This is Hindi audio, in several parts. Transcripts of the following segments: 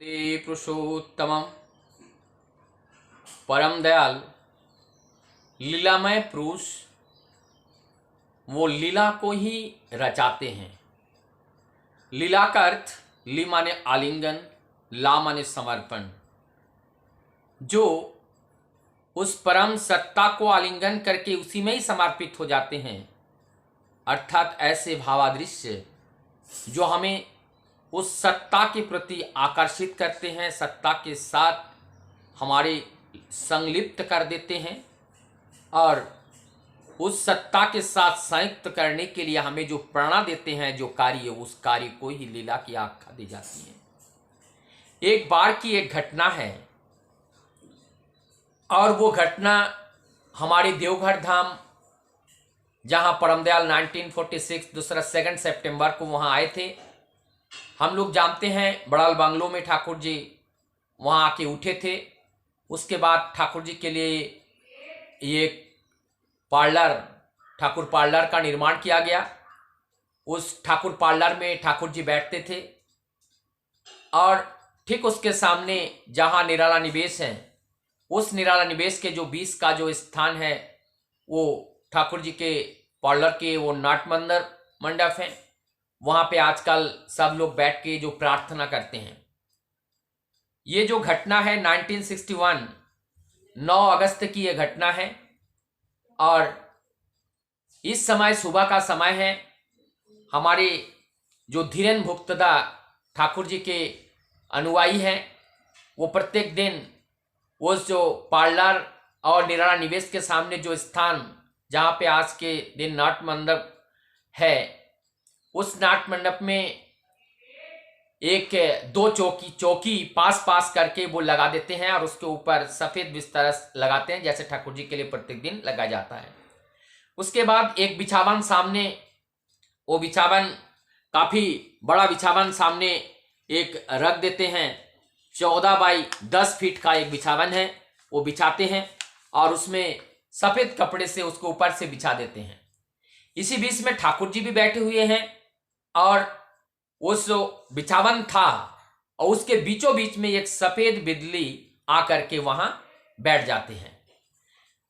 ते पुरुषोत्तमम परम दयाल लीलामय पुरुष वो लीला को ही रचाते हैं। लीला का अर्थ ली माने आलिंगन, ला माने समर्पण। जो उस परम सत्ता को आलिंगन करके उसी में ही समर्पित हो जाते हैं, अर्थात ऐसे भावादृश्य जो हमें उस सत्ता के प्रति आकर्षित करते हैं, सत्ता के साथ हमारे संलिप्त कर देते हैं और उस सत्ता के साथ संयुक्त करने के लिए हमें जो प्रेरणा देते हैं, जो कार्य, उस कार्य को ही लीला की आख्या दी जाती है। एक बार की एक घटना है और वो घटना हमारे देवघर धाम, जहां परमदयाल 1946 दूसरा 2 सितंबर को वहां आए थे। हम लोग जानते हैं बड़ाल बांग्लो में ठाकुर जी वहां आके उठे थे। उसके बाद ठाकुर जी के लिए ये पार्लर, ठाकुर पार्लर का निर्माण किया गया। उस ठाकुर पार्लर में ठाकुर जी बैठते थे और ठीक उसके सामने जहां निराला निवेश है, उस निराला निवेश के जो 20 का जो स्थान है, वो ठाकुर जी के पार्लर के वो नाट्य मंडप है। वहां पे आजकल सब लोग बैठ के जो प्रार्थना करते हैं। ये जो घटना है 1961 9 अगस्त की ये घटना है और इस समय सुबह का समय है। हमारे जो धीरेन भुक्तदा ठाकुर जी के अनुयायी हैं, वो प्रत्येक दिन उस जो पार्लर और निराला निवेश के सामने जो स्थान जहाँ पे आज के दिन नाट्य मंडप है, उस नाट्य मंडप में एक दो चौकी पास करके वो लगा देते हैं और उसके ऊपर सफ़ेद बिस्तर लगाते हैं, जैसे ठाकुर जी के लिए प्रत्येक दिन लगाया जाता है। उसके बाद एक बिछावन सामने, वो बिछावन काफ़ी बड़ा बिछावन सामने एक रख देते हैं। 14 बाई 10 फीट का एक बिछावन है, वो बिछाते हैं और उसमें सफ़ेद कपड़े से उसको ऊपर से बिछा देते हैं। इसी बीच में ठाकुर जी भी बैठे हुए हैं और उस बिछावन था और उसके बीचों बीच में एक सफेद बिल्ली आकर के वहां बैठ जाते हैं।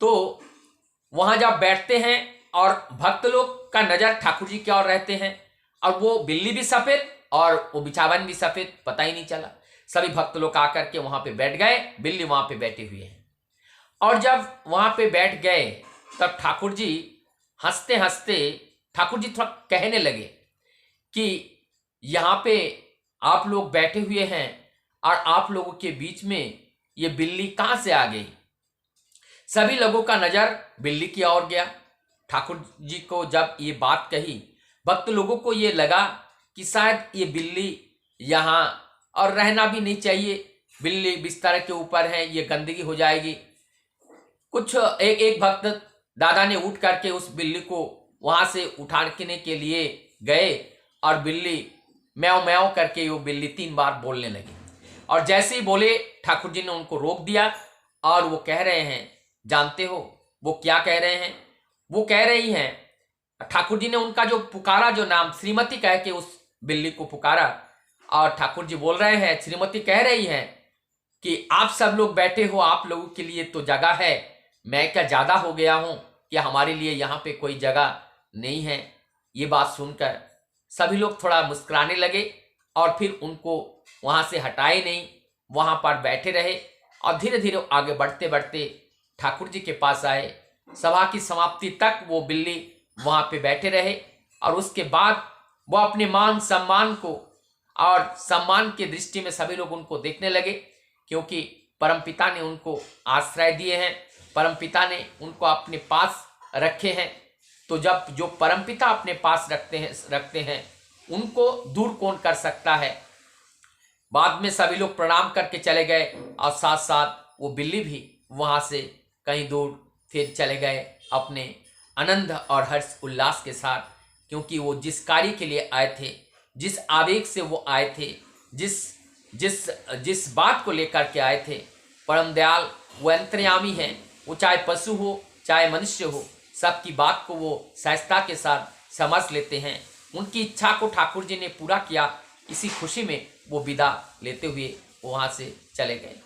तो वहां जब बैठते हैं और भक्त लोग का नजर ठाकुर जी की ओर रहते हैं और वो बिल्ली भी सफेद और वो बिछावन भी सफेद, पता ही नहीं चला। सभी भक्त लोग आकर के वहां पे बैठ गए, बिल्ली वहां पे बैठे हुए हैं। और जब वहां पे बैठ गए तब ठाकुर जी हंसते हंसते ठाकुर जी थोड़ा कहने लगे कि यहाँ पे आप लोग बैठे हुए हैं और आप लोगों के बीच में ये बिल्ली कहाँ से आ गई। सभी लोगों का नजर बिल्ली की ओर गया। ठाकुर जी को जब ये बात कही, भक्त लोगों को ये लगा कि शायद ये बिल्ली यहाँ और रहना भी नहीं चाहिए, बिल्ली बिस्तर के ऊपर है, ये गंदगी हो जाएगी। कुछ एक भक्त दादा ने उठ करके उस बिल्ली को वहां से उठाने के लिए गए और बिल्ली म्याऊं म्याऊं करके वो बिल्ली 3 बार बोलने लगी और जैसे ही बोले ठाकुर जी ने उनको रोक दिया और वो कह रहे हैं, जानते हो वो क्या कह रहे हैं? वो कह रही हैं, ठाकुर जी ने उनका जो पुकारा, जो नाम श्रीमती कह के उस बिल्ली को पुकारा और ठाकुर जी बोल रहे हैं, श्रीमती कह रही हैं कि आप सब लोग बैठे हो, आप लोगों के लिए तो जगह है, मैं क्या ज्यादा हो गया हूं कि हमारे लिए यहाँ पे कोई जगह नहीं है। ये बात सुनकर सभी लोग थोड़ा मुस्कुराने लगे और फिर उनको वहां से हटाए नहीं, वहां पर बैठे रहे और धीरे धीरे आगे बढ़ते बढ़ते ठाकुर जी के पास आए। सभा की समाप्ति तक वो बिल्ली वहां पे बैठे रहे और उसके बाद वो अपने मान सम्मान को और सम्मान की दृष्टि में सभी लोग उनको देखने लगे, क्योंकि परमपिता ने उनको आश्रय दिए हैं, परमपिता ने उनको अपने पास रखे हैं। तो जब जो परमपिता अपने पास रखते हैं उनको दूर कौन कर सकता है। बाद में सभी लोग प्रणाम करके चले गए और साथ साथ वो बिल्ली भी वहां से कहीं दूर फिर चले गए अपने आनंद और हर्ष उल्लास के साथ, क्योंकि वो जिस कार्य के लिए आए थे, जिस आवेग से वो आए थे, जिस बात को लेकर के आए थे, परम दयाल वो अंतर्यामी हैं। वो चाहे पशु हो चाहे मनुष्य हो, सबकी बात को वो सहजता के साथ समझ लेते हैं। उनकी इच्छा को ठाकुर जी ने पूरा किया, इसी खुशी में वो विदा लेते हुए वहाँ से चले गए।